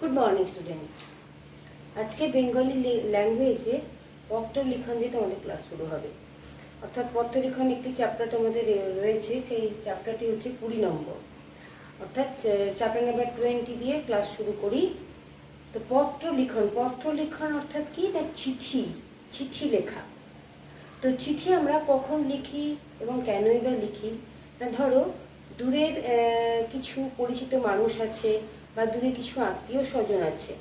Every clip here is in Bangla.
Good morning students. आज के बेंगली लैंग्वेजे पत्र लिखन দিয়ে তোমাদের ক্লাস শুরু হবে। অর্থাৎ পত্র লিখন একটি চ্যাপ্টার তোমাদের রয়েছে, সেই চ্যাপ্টারটি হচ্ছে 20 নম্বর, অর্থাৎ চ্যাপ্টার নাম্বার 20 দিয়ে ক্লাস শুরু করি। তো পত্র লিখন অর্থাৎ কি না, চিঠি লেখা। তো চিঠি আমরা কখন লিখি এবং কেনই বা লিখি না, ধরো দূরের কিছু পরিচিত মানুষ আছে বা দূরে কিছু আত্মীয় স্বজন আছে,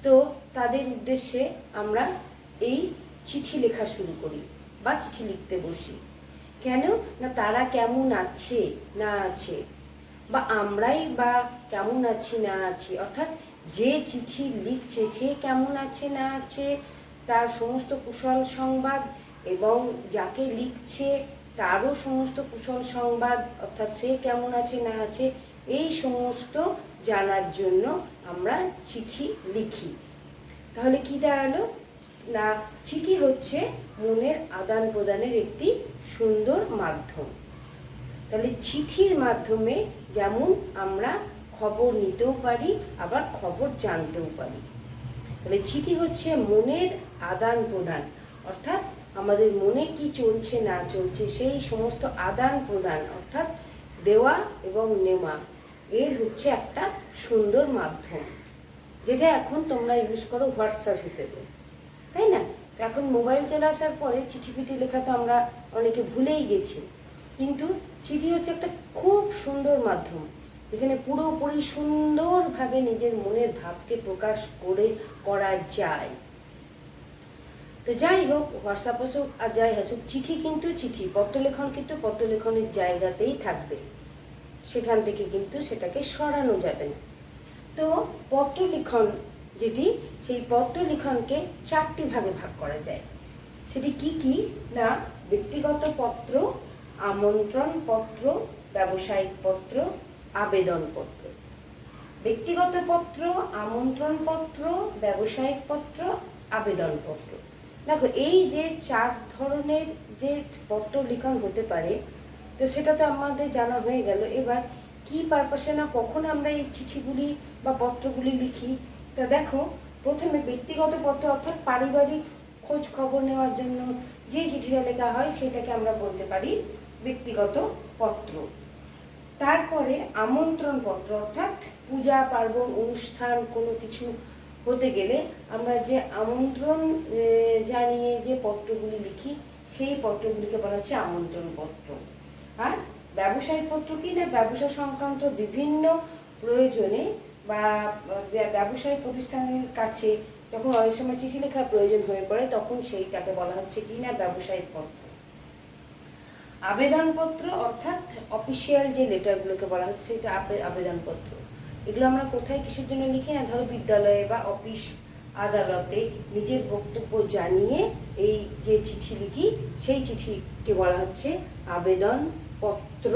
তো তাদের উদ্দেশ্যে আমরা এই চিঠি লেখা শুরু করি বা চিঠি লিখতে বসি। কেন না, তারা কেমন আছে না আছে বা আমরাই বা কেমন আছি না আছি, অর্থাৎ যে চিঠি লিখছে সে কেমন আছে না আছে, তার সমস্ত কুশল সংবাদ এবং যাকে লিখছে তারও সমস্ত কুশল সংবাদ, অর্থাৎ সে কেমন আছে না আছে, এই সমস্ত জানার জন্য আমরা চিঠি লিখি। তাহলে কি দাঁড়ালো না, চিঠি হচ্ছে মনের আদান প্রদানের একটি সুন্দর মাধ্যম। তাহলে চিঠির মাধ্যমে যেমন আমরা খবর নিতেও পারি, আবার খবর জানতেও পারি। তাহলে চিঠি হচ্ছে মনের আদান প্রদান, অর্থাৎ আমাদের মনে কি চলছে না চলছে সেই সমস্ত আদান প্রদান, অর্থাৎ দেওয়া এবং নেওয়া, এর হচ্ছে একটা সুন্দর মাধ্যম, যেটা এখন তোমরা ইউজ করো হোয়াটসঅ্যাপ হিসেবে, তাই না? তো এখন মোবাইল চলে আসার পরে চিঠি ফিঠি লেখা তো আমরা অনেকে ভুলেই গেছি, কিন্তু চিঠি হচ্ছে একটা খুব সুন্দর মাধ্যম, যেখানে পুরোপুরি সুন্দরভাবে নিজের মনের ভাবকে প্রকাশ করা যায়। তো যাই হোক, হোয়াটসঅ্যাপ আসুক আর যাই আসুক, চিঠি কিন্তু চিঠি, পত্রলেখন কিন্তু পত্রলেখনের জায়গাতেই থাকবে, সেখান থেকে কিন্তু সেটাকে সরানো যাবে না। তো পত্রলিখন যেটি, সেই পত্রলিখনকে 4টি ভাগে ভাগ করা যায়। সেটি কি কি না, ব্যক্তিগত পত্র, আমন্ত্রণ পত্র, ব্যবসায়িক পত্র, আবেদন পত্র। ব্যক্তিগত পত্র, আমন্ত্রণ পত্র, ব্যবসায়িক পত্র, আবেদন পত্র। দেখো, এই যে 4 ধরনের যে পত্র লিখন হতে পারে, তো সেটা তো আমাদের জানা হয়ে গেল। এবার কি পারপাসে না কখন আমরা এই চিঠিগুলি বা পত্রগুলি লিখি, তা দেখো, প্রথমে ব্যক্তিগত পত্র, অর্থাৎ পারিবারিক খোঁজ খবর নেওয়ার জন্য যে চিঠিটা লেখা হয় সেটাকে আমরা বলতে পারি ব্যক্তিগত পত্র। তারপরে আমন্ত্রণ পত্র, অর্থাৎ পূজা পার্বণ অনুষ্ঠান কোনো কিছু হতে গেলে আমরা যে আমন্ত্রণ জানিয়ে যে পত্রগুলি লিখি, সেই পত্রগুলিকে বলা হচ্ছে আমন্ত্রণ পত্র। আর ব্যবসায়িক পত্র কি না, ব্যবসা সংক্রান্ত বিভিন্ন প্রয়োজনে বা ব্যবসায়িক প্রতিষ্ঠানের কাছে যখন অনেক সময় চিঠি লেখার প্রয়োজন হয়ে পড়ে, তখন সেইটাকে বলা হচ্ছে কি না, ব্যবসায়িক পত্র। আবেদনপত্র অর্থাৎ অফিসিয়াল যে লেটারগুলোকে বলা হচ্ছে সেটা আবেদনপত্র। এগুলো আমরা কোথায় কিসের জন্য লিখি না, ধরো বিদ্যালয়ে বা অফিস আদালতে নিজের বক্তব্য জানিয়ে এই যে চিঠি লিখি, সেই চিঠিকে বলা হচ্ছে আবেদনপত্র।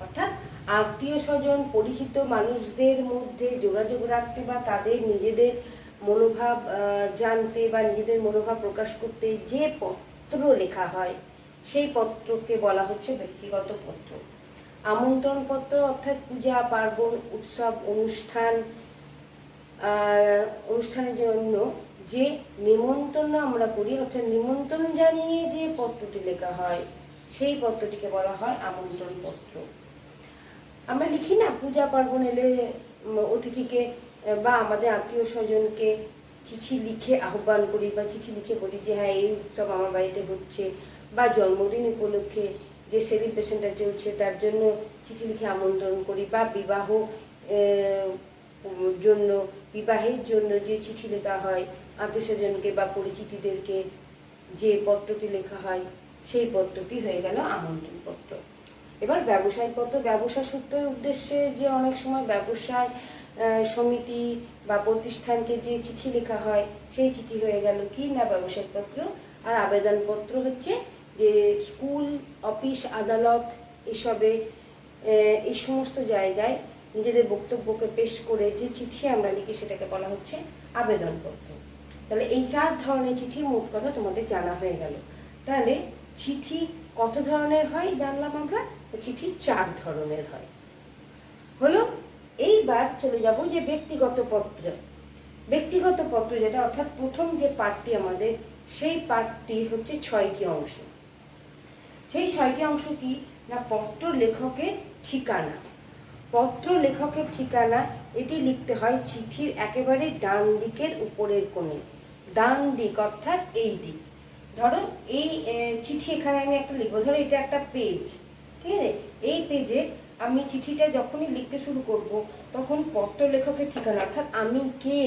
অর্থাৎ আত্মীয় স্বজন পরিচিত মানুষদের মধ্যে যোগাযোগ রাখতে বা তাদের নিজেদের মনোভাব জানতে বা নিজেদের মনোভাব প্রকাশ করতে যে পত্র লেখা হয়, সেই পত্রকে বলা হচ্ছে ব্যক্তিগত পত্র। আমন্ত্রণ পত্র অর্থাৎ পূজা পার্বণ উৎসব অনুষ্ঠানের জন্য যে নিমন্ত্রণ আমরা করি, অর্থাৎ নিমন্ত্রণ জানিয়ে যে পত্রটি লেখা হয়, সেই পত্রটিকে বলা হয় আমন্ত্রণ পত্র। আমরা লিখি না, পূজা পার্বণ এলে অতিথিকে বা আমাদের আত্মীয় স্বজনকে চিঠি লিখে আহ্বান করি বা চিঠি লিখে বলি যে হ্যাঁ, এই উৎসব আমার বাড়িতে হচ্ছে, বা জন্মদিন উপলক্ষে যে সেলিব্রেশনটা চলছে তার জন্য চিঠি লিখে আমন্ত্রণ করি, বা বিবাহের জন্য যে চিঠি লেখা হয় আত্মীয় স্বজনকে বা পরিচিতিদেরকে, যে পত্রটি লেখা হয় সেই পত্রটি হয়ে গেল আমন্ত্রণ পত্র। এবার ব্যবসায়িক পত্র, ব্যবসা সূত্রের উদ্দেশ্যে যে অনেক সময় ব্যবসায় সমিতি বা প্রতিষ্ঠানকে যে চিঠি লেখা হয়, সেই চিঠি হয়ে গেল কি না ব্যবসায়িক পত্র। আর আবেদনপত্র হচ্ছে যে স্কুল, অফিস, আদালত এসবে এই সমস্ত জায়গায় নিজেদের বক্তব্যকে পেশ করে যে চিঠি আমরা লিখি, সেটাকে বলা হচ্ছে আবেদনপত্র। তাহলে এই 4 ধরনের চিঠি মোট কথা তোমাদের জানা হয়ে গেল। তাহলে চিঠি কত ধরনের হয় জানলাম আমরা, চিঠি 4 ধরনের হয়। হলো। এইবার চলে যাব যে ব্যক্তিগত পত্র। ব্যক্তিগত পত্র যেটা অর্থাৎ প্রথম যে পার্টটি আমাদের, সেই পার্টটি হচ্ছে 6টি অংশ। সেই 6টি অংশ কি না, পত্র লেখকের ঠিকানা। পত্র লেখকের ঠিকানা এটি লিখতে হয় চিঠির একেবারে ডান দিকের উপরের কোণে। ডান দিক অর্থাৎ এই দিক। ধরো এই চিঠি এখানে আমি একটা লিখবো, ধরো এটা একটা পেজ, ঠিক আছে। এই পেজে আমি চিঠিটা যখনই লিখতে শুরু করব তখন পত্র লেখকের ঠিকানা অর্থাৎ আমি কে,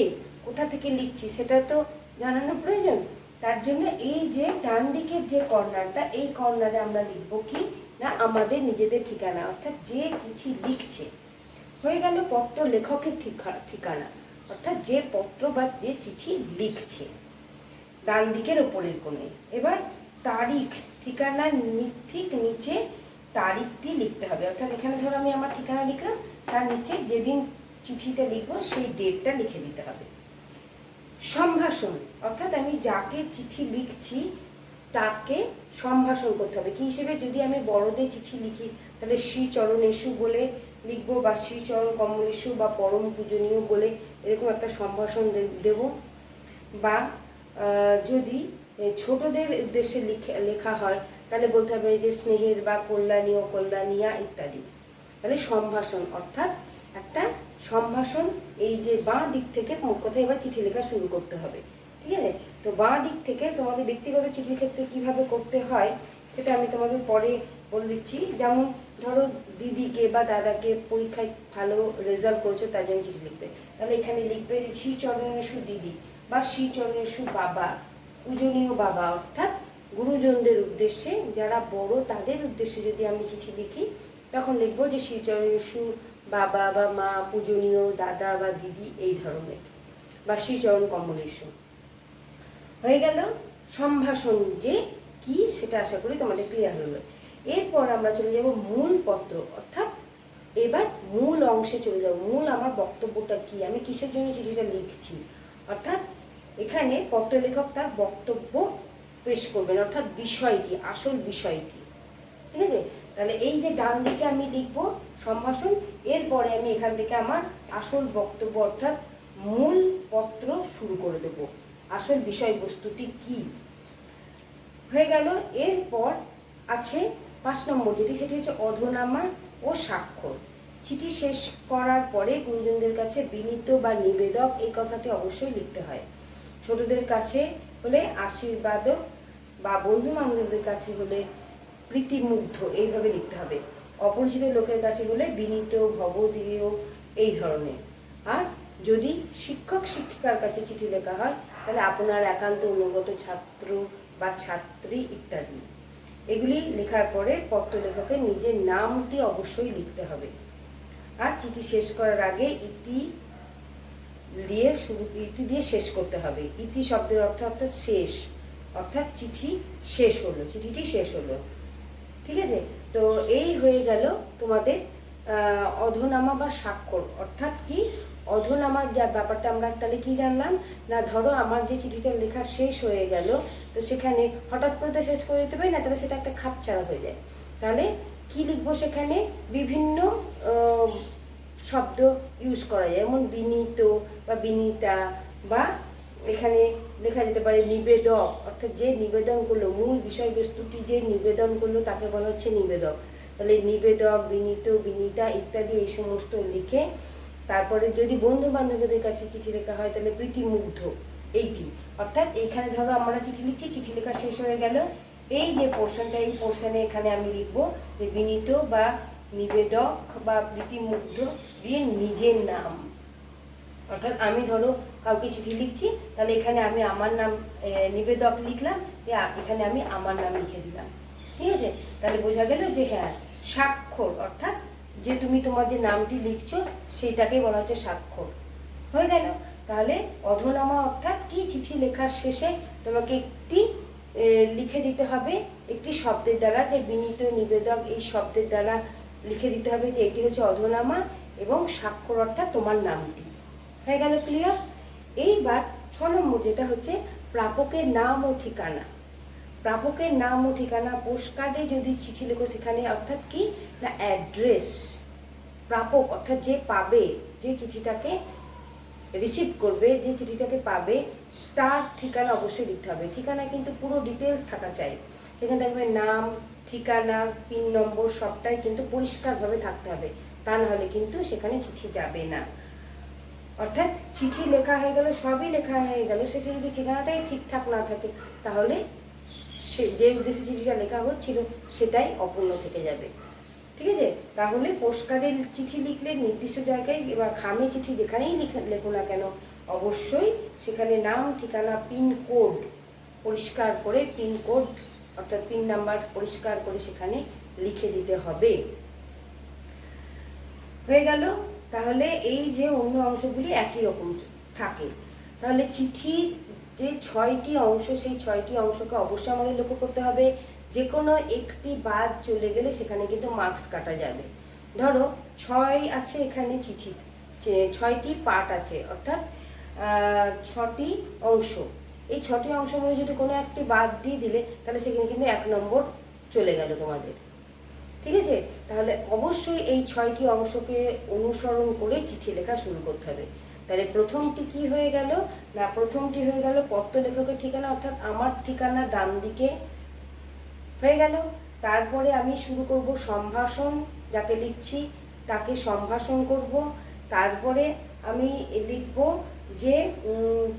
কোথা থেকে লিখছি সেটা তো জানানো প্রয়োজন। তার জন্য এই যে ডান দিকের যে কর্নারটা, এই কর্নারে আমরা লিখবো কি না আমাদের নিজেদের ঠিকানা, অর্থাৎ যে চিঠি লিখছে। হয়ে গেল পত্র লেখকের ঠিকানা, অর্থাৎ যে পত্র বা যে চিঠি লিখছে, ডান দিকের ওপরের কোণে। এবার তারিখ, ঠিকানার ঠিক নিচে তারিখটি লিখতে হবে, অর্থাৎ এখানে ধরো আমি আমার ঠিকানা লিখলাম, তার নিচে যেদিন চিঠিটা লিখবো সেই ডেটটা লিখে দিতে হবে। সম্ভাষণ অর্থাৎ আমি যাকে চিঠি লিখছি তাকে সম্ভাষণ করতে হবে। কী হিসেবে, যদি আমি বড়দের চিঠি লিখি তাহলে শ্রীচরণেষু বলে লিখবো, বা শ্রীচরণ কমলেষু বা পরম পূজনীয় বলে এরকম একটা সম্ভাষণ দেব। বা যদি ছোটদের উদ্দেশ্যে লেখা হয় তাহলে বলতে হবে যে স্নেহের বা কল্যাণী ও কল্যাণিয়া ইত্যাদি। তাহলে সম্ভাষণ অর্থাৎ একটা সম্ভাষণ। এই যে বাঁ দিক থেকে মোট কথা এবার চিঠি লেখা শুরু করতে হবে, ঠিক আছে। তো বাঁ দিক থেকে তোমাদের ব্যক্তিগত চিঠির ক্ষেত্রে কিভাবে করতে হয় সেটা আমি তোমাদের পরে বলে দিচ্ছি। যেমন ধরো দিদিকে বা দাদাকে পরীক্ষায় ভালো রেজাল্ট করেছো তার জন্য চিঠি লিখবে, তাহলে এখানে লিখবে শ্রীচরণেষু দিদি বা শ্রীচরণেষু বাবা, পূজনীয় বাবা, অর্থাৎ গুরুজনদের উদ্দেশ্যে, যারা বড় তাদের উদ্দেশ্যে যদি আমি চিঠি লিখি তখন লিখবো যে শ্রীচরণেষু বাবা বা মা, পূজনীয় দাদা বা দিদি, এই ধরনের, বা শ্রীচরণ কমলেষু। হয়ে গেল সম্ভাষণ যে কি সেটা আশা করি তোমাদের ক্লিয়ার হলো। এরপর আমরা চলে যাব মূল পত্র, অর্থাৎ এবার মূল অংশে চলে যাব। মূল আমার বক্তব্যটা কি, আমি কিসের জন্য চিঠিটা লিখছি, অর্থাৎ এখানে পত্র লেখক তার বক্তব্য পেশ করবেন, অর্থাৎ বিষয়টি, আসল বিষয়টি, ঠিক আছে। তাহলে এই যে ডান দিকে আমি লিখবো সম্ভাষণ, এরপরে আমি এখান থেকে আমার আসল বক্তব্য অর্থাৎ মূল পত্র শুরু করে দেব, আসল বিষয়বস্তুটি কি। হয়ে গেল। এরপর আছে 5 নম্বর যেটি, সেটি হচ্ছে অধনামা ও স্বাক্ষর। চিঠি শেষ করার পরে গুরুজনদের কাছে বিনীত বা নিবেদক এই কথাটি অবশ্যই লিখতে হয়। ছোটদের কাছে হলে আশীর্বাদক, বা বন্ধু বান্ধবদের কাছে হলে প্রীতিমুগ্ধ, এইভাবে লিখতে হবে। অপরিচিত লোকের কাছে হলে বিনীত, ভবদীয়, এই ধরনের। আর যদি শিক্ষক শিক্ষিকার কাছে চিঠি লেখা হয় তাহলে আপনার একান্ত অনুগত ছাত্র বা ছাত্রী ইত্যাদি। এগুলি লেখার পরে পত্র লেখকের নিজের নামটি অবশ্যই লিখতে হবে। আর চিঠি শেষ করার আগে ইতি দিয়ে শেষ করতে হবে। ইতি শব্দের অর্থ অর্থাৎ শেষ, অর্থাৎ চিঠি শেষ হলো, চিঠিটি শেষ হলো, ঠিক আছে। তো এই হয়ে গেল তোমাদের অধনামা বা স্বাক্ষর। অর্থাৎ কি, অধনামার যা ব্যাপারটা আমরা তাহলে কি জানলাম না, ধরো আমার যে চিঠিটা লেখা শেষ হয়ে গেল, তো সেখানে হঠাৎ করে তো শেষ করে দিতে পারি না, তাহলে সেটা একটা খাপছাড়া হয়ে যায়। তাহলে কি লিখবো, সেখানে বিভিন্ন শব্দ ইউজ করা যায়, যেমন বিনীত বা বিনীতা, বা এখানে লেখা যেতে পারে নিবেদক, অর্থাৎ যে নিবেদন করলো, মূল বিষয়বস্তুটি যে নিবেদন করলো তাকে বলা হচ্ছে নিবেদক। তাহলে নিবেদক, বিনীত, বিনীতা ইত্যাদি এই সমস্ত লিখে তারপরে যদি বন্ধু বান্ধবদের কাছে চিঠি লেখা হয় তাহলে প্রীতিমুগ্ধ, এইটি। অর্থাৎ এইখানে ধরো আমরা চিঠি লিখছি, চিঠি লেখা শেষ হয়ে গেল, এই যে পোর্শনটা, এই পোর্শনে এখানে আমি লিখবো যে বিনীত বা নিবেদক বা প্রীতিমুগ্ধ দিয়ে নিজের নাম। অর্থাৎ আমি ধরো কাউকে চিঠি লিখছি, তাহলে এখানে আমি আমার নাম নিবেদক লিখলাম, এখানে আমি আমার নাম লিখে দিলাম, ঠিক আছে। তাহলে বোঝা গেল যে হ্যাঁ, স্বাক্ষর অর্থাৎ যে তুমি তোমার যে নামটি লিখছো সেইটাকে বলা হচ্ছে স্বাক্ষর। হয়ে গেল। তাহলে অধনামা অর্থাৎ কি, চিঠি লেখার শেষে তোমাকে একটি লিখে দিতে হবে একটি শব্দের দ্বারা, যে বিনীত, নিবেদক এই শব্দের দ্বারা লিখে দিতে হবে যে এটি হচ্ছে অধনামা, এবং স্বাক্ষর অর্থাৎ তোমার নামটি। হয়ে গেল, ক্লিয়ার। এইবার 6 নম্বর যেটা হচ্ছে প্রাপকের নাম ও ঠিকানা। প্রাপকের নাম ও ঠিকানা, পোস্টকার্ডে যদি চিঠি লেখো সেখানে অর্থাৎ কি না অ্যাড্রেস, প্রাপক অর্থাৎ যে পাবে, যে চিঠিটাকে রিসিভ করবে, যে চিঠিটাকে পাবে, তার ঠিকানা অবশ্যই লিখতে হবে। ঠিকানা কিন্তু পুরো ডিটেলস থাকা চাই, সেখানে থাকবে নাম, ঠিকানা, পিন নম্বর, সবটাই কিন্তু পরিষ্কারভাবে থাকতে হবে। তা নাহলে কিন্তু সেখানে চিঠি যাবে না। অর্থাৎ চিঠি লেখা হয়ে গেল, সবই লেখা হয়ে গেল, শেষে যদি ঠিকানাটাই ঠিকঠাক না থাকে তাহলে সে যে উদ্দেশ্যে চিঠিটা লেখা হচ্ছিল সেটাই অপূর্ণ থেকে যাবে। ঠিক আছে, তাহলে পোস্টকার্ডের চিঠি লিখলে নির্দিষ্ট জায়গায় বা খামে চিঠি যেখানেই লেখো না কেন অবশ্যই সেখানে নাম, ঠিকানা, পিন কোড পরিষ্কার করে, পিন কোড অর্থাৎ পিন নাম্বার পরিষ্কার করে সেখানে লিখে দিতে হবে। হয়ে গেল। তাহলে এই যে অন্য অংশগুলি একই রকম থাকে। তাহলে চিঠির যে 6টি অংশ, সেই 6টি অংশকে অবশ্যই আমাদের লক্ষ্য করতে হবে। যে কোনো একটি বাদ চলে গেলে সেখানে কিন্তু মার্কস কাটা যাবে। ধরো 6 আছে এখানে চিঠি, 6টি পার্ট আছে, অর্থাৎ 6টি অংশ। এই 6টি অংশের মধ্যে যদি কোনো একটি বাদ দিয়ে দিলে তাহলে সেখানে কিন্তু 1 নম্বর চলে গেল তোমাদের। ঠিক আছে, তাহলে অবশ্যই এই 6টি অংশকে অনুসরণ করে চিঠি লেখা শুরু করতে হবে। তাহলে প্রথমটি কি হয়ে গেল না, প্রথমটি হয়ে গেল পত্র লেখকের ঠিকানা, অর্থাৎ আমার ঠিকানা ডান দিকে হয়ে গেল। তারপরে আমি শুরু করব সম্ভাষণ, যাকে লিখছি তাকে সম্ভাষণ করব। তারপরে আমি লিখব যে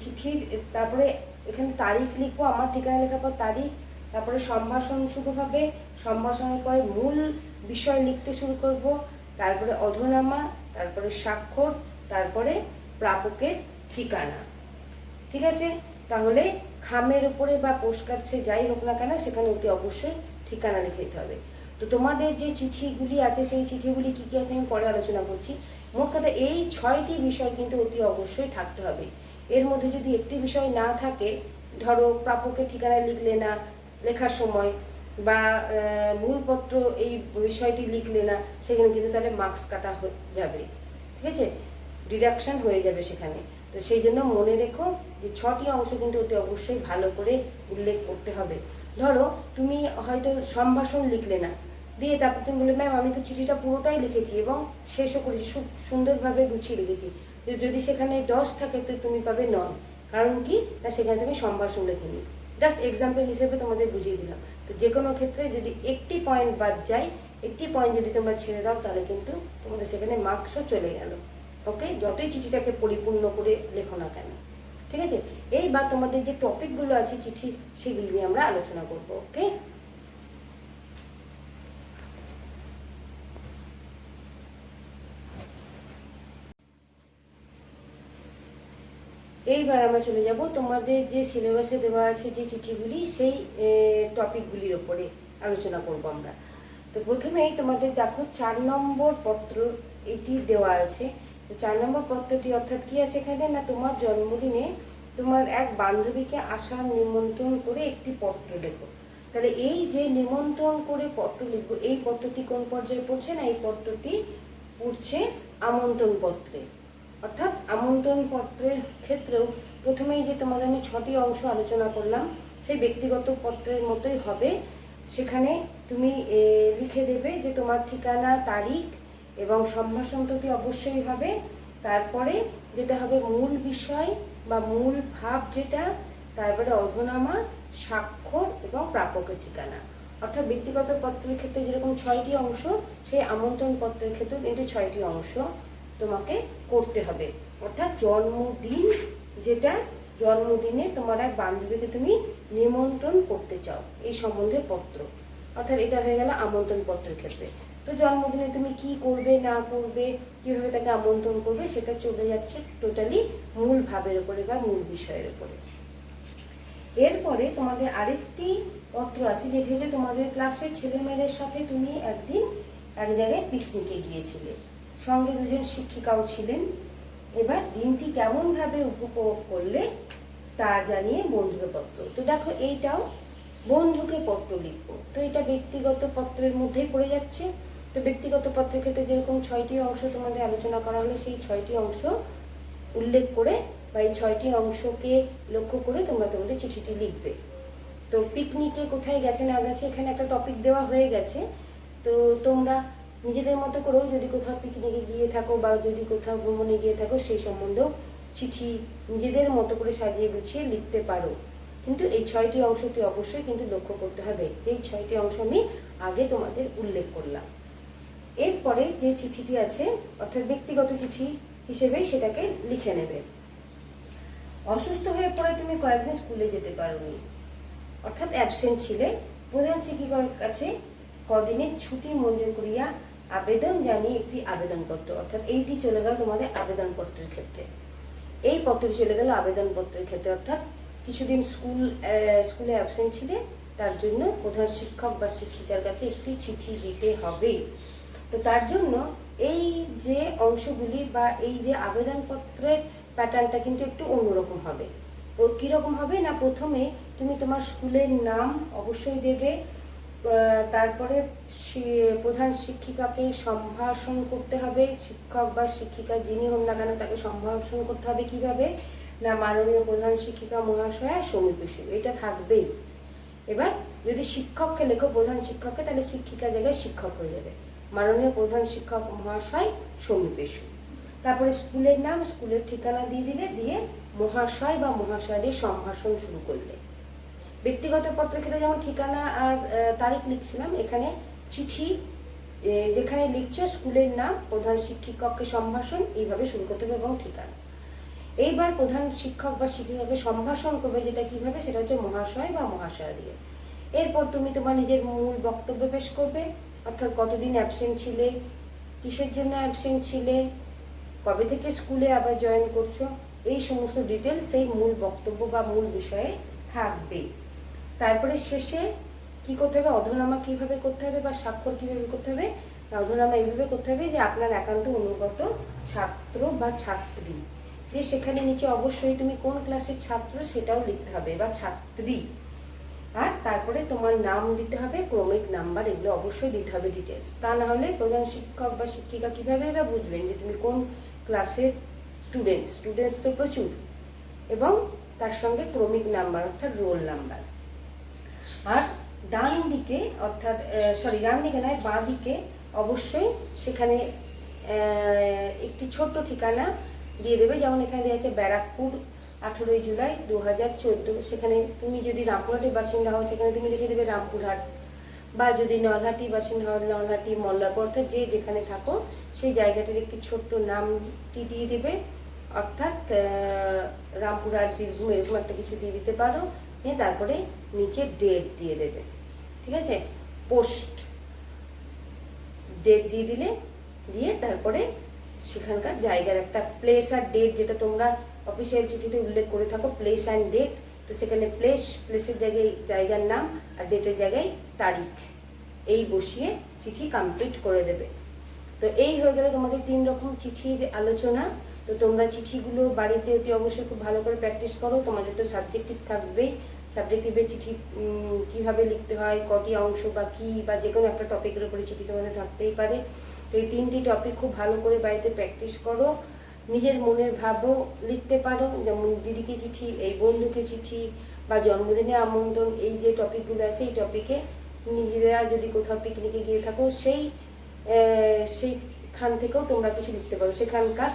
চিঠির, তারপরে এখানে তারিখ লিখব, আমার ঠিকানা লেখার পর তারিখ, তারপরে সম্ভাষণ শুরু হবে, সম্ভাষণের পরে মূল বিষয় লিখতে শুরু করব, তারপরে অধনামা, তারপরে স্বাক্ষর, তারপরে প্রাপকের ঠিকানা। ঠিক আছে, তাহলে খামের উপরে বা পোস্টকার্ড সে যাই হোক না কেন সেখানে অতি অবশ্যই ঠিকানা লিখে দিতে হবে। তো তোমাদের যে চিঠিগুলি আছে সেই চিঠিগুলি কী কী আছে আমি পরে আলোচনা করছি। মোট কথা এই 6টি বিষয় কিন্তু অতি অবশ্যই থাকতে হবে। এর মধ্যে যদি একটি বিষয় না থাকে, ধরো প্রাপকের ঠিকানা লিখলে না লেখার সময়, বা মূলপত্র এই বিষয়টি লিখলে না, সেখানে কিন্তু তাহলে মার্কস কাটা হয়ে যাবে। ঠিক আছে, ডিডাকশন হয়ে যাবে সেখানে। তো সেই জন্য মনে রেখো যে 6টি অংশ কিন্তু অতি অবশ্যই ভালো করে উল্লেখ করতে হবে। ধরো তুমি হয়তো সম্ভাষণ লিখলে না, দিয়ে তারপর তুমি বললে ম্যাম আমি তো চিঠিটা পুরোটাই লিখেছি এবং শেষও করেছি, খুব সুন্দরভাবে গুছিয়ে লিখেছি, যদি সেখানে 10 থাকে তো তুমি পাবে 9। কারণ কি না, সেখানে তুমি সম্ভাষণ লেখেনি। জাস্ট এক্সাম্পল হিসেবে তোমাদের বুঝিয়ে দিলাম। তো যে কোনো ক্ষেত্রে যদি একটি পয়েন্ট বাদ যায়, একটি পয়েন্ট যদি তোমরা ছেড়ে দাও তাহলে কিন্তু তোমাদের সেখানে মার্কসও চলে গেল। ওকে, যতই চিঠিটাকে পরিপূর্ণ করে লেখো না কেন। ঠিক আছে, এইবার তোমাদের যে টপিকগুলো আছে চিঠি সেগুলি নিয়ে আমরা আলোচনা করব। ওকে, এইবার আমরা চলে যাব তোমাদের যে সিলেবাসে দেওয়া আছে যে চিঠিগুলি, সেই টপিকগুলির ওপরে আলোচনা করব আমরা। তো প্রথমেই তোমাদের দেখো 4 নম্বর পত্র এটি দেওয়া আছে। তো 4 নম্বর পত্রটি অর্থাৎ কি আছে এখানে না, তোমার জন্মদিনে তোমার এক বান্ধবীকে আসার নিমন্ত্রণ করে একটি পত্র লেখো। তাহলে এই যে নিমন্ত্রণ করে পত্র লিখবো, এই পত্রটি কোন পর্যায়ে পড়ছে না, এই পত্রটি পড়ছে আমন্ত্রণ পত্রে। অর্থাৎ আমন্ত্রণ পত্রের ক্ষেত্রেও প্রথমেই যে তোমাদের আমি 6টি অংশ আলোচনা করলাম সেই ব্যক্তিগত পত্রের মতোই হবে। সেখানে তুমি লিখে দেবে যে তোমার ঠিকানা, তারিখ এবং সম্ভাষণটি অবশ্যই হবে। তারপরে যেটা হবে মূল বিষয় বা মূল ভাব যেটা, তারপরে অধনামা, স্বাক্ষর এবং প্রাপকের ঠিকানা। অর্থাৎ ব্যক্তিগত পত্রের ক্ষেত্রে যেরকম 6টি অংশ, সেই আমন্ত্রণ পত্রের ক্ষেত্রেও কিন্তু 6টি অংশ তোমাকে করতে হবে। অর্থাৎ জন্মদিন যেটা, জন্মদিনে তোমার এক বান্ধবীকে তুমি নিমন্ত্রণ করতে চাও এই সম্বন্ধে পত্র, অর্থাৎ এটা হয়ে গেল আমন্ত্রণ পত্রের ক্ষেত্রে। তো জন্মদিনে তুমি কি করবে না করবে, কীভাবে তাকে আমন্ত্রণ করবে, সেটা চলে যাচ্ছে টোটালি মূল ভাবের উপরে বা মূল বিষয়ের উপরে। এরপরে তোমাদের আরেকটি পত্র আছে যেটি হচ্ছে তোমাদের ক্লাসের ছেলেমেয়েদের সাথে তুমি একদিন এক জায়গায় পিকনিকে গিয়েছিলে, সঙ্গে 2জন শিক্ষিকাও ছিলেন। এবার দিনটি কেমনভাবে উপভোগ করলে তা জানিয়ে বন্ধুকে পত্র। তো দেখো এইটাও বন্ধুকে পত্র লিখবো, তো এটা ব্যক্তিগত পত্রের মধ্যেই পড়ে যাচ্ছে। তো ব্যক্তিগত পত্রের ক্ষেত্রে যেরকম 6টি অংশ তোমাদের আলোচনা করা হলো, সেই 6টি অংশ উল্লেখ করে বা এই 6টি অংশকে লক্ষ্য করে তোমরা তোমাদের চিঠিটি লিখবে। তো পিকনিকে কোথায় গেছে না গেছে এখানে একটা টপিক দেওয়া হয়ে গেছে। তো তোমরা নিজেদের মতো করেও যদি কোথাও পিকনিকে গিয়ে থাকো বা যদি কোথাও ভ্রমণে গিয়ে থাকো সেই সম্বন্ধেও চিঠি নিজেদের মতো করে সাজিয়ে গুছিয়ে লিখতে পারো। কিন্তু এই 6টি অংশটি অবশ্যই কিন্তু লক্ষ্য করতে হবে। এই 6টি অংশ আমি আগে তোমাদের উল্লেখ করলাম। এরপরে যে চিঠিটি আছে অর্থাৎ ব্যক্তিগত চিঠি হিসেবে সেটাকে লিখে নেবে। অসুস্থ হয়ে পড়ে তুমি কয়েকদিন স্কুলে যেতে পারোনি, অর্থাৎ অ্যাবসেন্ট ছিলে। প্রধান শিক্ষিকার কাছে কদিনের ছুটি মঞ্জুর করিয়া আবেদন জানিয়ে একটি আবেদনপত্র, অর্থাৎ এইটি চলে গেল তোমাদের আবেদনপত্রের ক্ষেত্রে। এই পত্রটি চলে গেল আবেদনপত্রের ক্ষেত্রে, অর্থাৎ কিছুদিন স্কুলে অ্যাবসেন্ট ছিলে, তার জন্য প্রধান শিক্ষক বা শিক্ষিকার কাছে একটি চিঠি দিতে হবে। তো তার জন্য এই যে অংশগুলি বা এই যে আবেদনপত্রের প্যাটার্নটা কিন্তু একটু অন্যরকম হবে। ও কীরকম হবে না, প্রথমে তুমি তোমার স্কুলের নাম অবশ্যই দেবে, তারপরে প্রধান শিক্ষিকাকে সম্ভাষণ করতে হবে। শিক্ষক বা শিক্ষিকা যিনি হন না কেন তাকে সম্ভাষণ করতে হবে কিভাবে না, মাননীয় প্রধান শিক্ষিকা মহাশয়া সমীপেশু, এটা থাকবেই। এবার যদি শিক্ষককে লেখো প্রধান শিক্ষককে, তাহলে শিক্ষিকা জায়গায় শিক্ষক হয়ে যাবে, মাননীয় প্রধান শিক্ষক মহাশয় সমীপেশু। তারপরে স্কুলের নাম, স্কুলের ঠিকানা দিয়ে দিলে, দিয়ে মহাশয় বা মহাশয়দের সম্ভাষণ শুরু করলে। ব্যক্তিগত পত্রের ক্ষেত্রে যেমন ঠিকানা আর তারিখ লিখছিলাম, এখানে চিঠি যেখানে লিখছো স্কুলের নাম, প্রধান শিক্ষককে সম্ভাষণ, এইভাবে শুরু করতে হবে এবং ঠিকানা। এইবার প্রধান শিক্ষক বা শিক্ষিকাকে সম্ভাষণ করবে, যেটা কিভাবে, সেটা হচ্ছে মহাশয় বা মহাশয়া দিয়ে। এরপর তুমি তোমার নিজের মূল বক্তব্য পেশ করবে, অর্থাৎ কতদিন অ্যাবসেন্ট ছিলে, কিসের জন্য অ্যাবসেন্ট ছিলে, কবে থেকে স্কুলে আবার জয়েন করছো, এই সমস্ত ডিটেলস সেই মূল বক্তব্য বা মূল বিষয়ে থাকবে। তারপরে শেষে কি করতে হবে, অধরনামা কিভাবে করতে হবে বা স্বাক্ষর কিভাবে করতে হবে। অধরনামা এইভাবে করতে হবে যে আপনার একান্ত অনুগত ছাত্র বা ছাত্রী, যে সেখানে নিচে অবশ্যই তুমি কোন ক্লাসের ছাত্র সেটাও লিখতে হবে বা ছাত্রী। আর তারপরে তোমার নাম দিতে হবে, ক্রমিক নাম্বার, এগুলো অবশ্যই দিতে হবে ডিটেলস। তা না হলে প্রধান শিক্ষক বা শিক্ষিকা কীভাবে এবার বুঝবেন যে তুমি কোন ক্লাসের স্টুডেন্টস তো প্রচুর, এবং তার সঙ্গে ক্রমিক নাম্বার অর্থাৎ রোল নাম্বার। আর ডান দিকে অর্থাৎ ডান দিকে নয়, বাঁ দিকে অবশ্যই সেখানে একটি ছোট্ট ঠিকানা দিয়ে দেবে। যেমন এখানে দেওয়া আছে ব্যারাকপুর, 18 জুলাই 2014। সেখানে তুমি যদি রামপুরহাটের বাসিন্দা হও সেখানে তুমি লিখে দেবে রামপুরহাট, বা যদি নলহাটি বাসিন্দা হও নলহাটি, মল্লারপুর, অর্থাৎ যে যেখানে থাকো সেই জায়গাটির একটি ছোট্ট নামটি দিয়ে দেবে, অর্থাৎ রামপুরহাট, বীরভূম, এরকম একটা কিছু দিয়ে দিতে পারো। নিয়ে তারপরে নিচে ডেট দিয়ে দেবে, ঠিক আছে, পোস্ট ডেট দিয়ে দিলে, দিয়ে তারপরে সেখানকার জায়গার একটা প্লেস আর ডেট, যেটা তোমরা অফিসিয়াল চিঠিতে উল্লেখ করে থাকো প্লেস অ্যান্ড ডেট, তো সেখানে প্লেসের জায়গায় জায়গার নাম আর ডেটের জায়গায় তারিখ, এই বসিয়ে চিঠি কমপ্লিট করে দেবে। তো এই হয়ে গেল তোমাদের 3 রকম চিঠির আলোচনা। তো তোমরা চিঠিগুলো বাড়িতে অতি অবশ্যই খুব ভালো করে প্র্যাকটিস করো। তোমাদের তো সাবজেক্টিভ থাকবেই, সাবজেক্টিভে চিঠি কীভাবে লিখতে হয়, কটি অংশ বা কী, বা যে কোনো একটা টপিকের উপরে চিঠি তোমাদের থাকতেই পারে। তো এই 3টি টপিক খুব ভালো করে বাড়িতে প্র্যাকটিস করো। নিজের মনের ভাবও লিখতে পারো, যেমন দিদিকে চিঠি, এই বন্ধুকে চিঠি, বা জন্মদিনে আমন্ত্রণ, এই যে টপিকগুলো আছে এই টপিকে নিজেরা যদি কোথাও পিকনিকে গিয়ে থাকো সেইখান থেকেও তোমরা কিছু লিখতে পারো, সেখানকার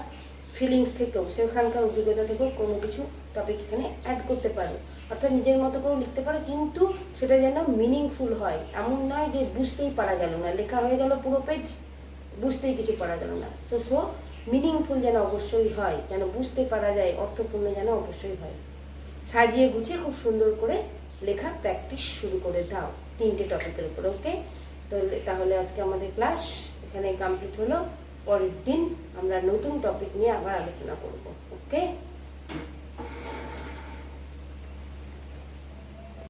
ফিলিংস থেকেও, সেখানকার অভিজ্ঞতা থেকেও কোনো কিছু টপিক এখানে অ্যাড করতে পারো। অর্থাৎ নিজের মতো করে লিখতে পারো, কিন্তু সেটা যেন মিনিংফুল হয়, এমন নয় যে বুঝতেই পারা গেল না, লেখা হয়ে গেল পুরো পেজ, বুঝতেই কিছু পারা গেল না। তো মিনিংফুল যেন অবশ্যই হয়, যেন বুঝতে পারা যায়, অর্থপূর্ণ যেন অবশ্যই হয়। সাজিয়ে গুছিয়ে খুব সুন্দর করে লেখা প্র্যাকটিস শুরু করে দাও 3টে টপিকের উপর। ওকে, তো তাহলে আজকে আমাদের ক্লাস এখানে কমপ্লিট হলো। পরের দিন আমরা নতুন টপিক নিয়ে আবার আলোচনা করব। ওকে।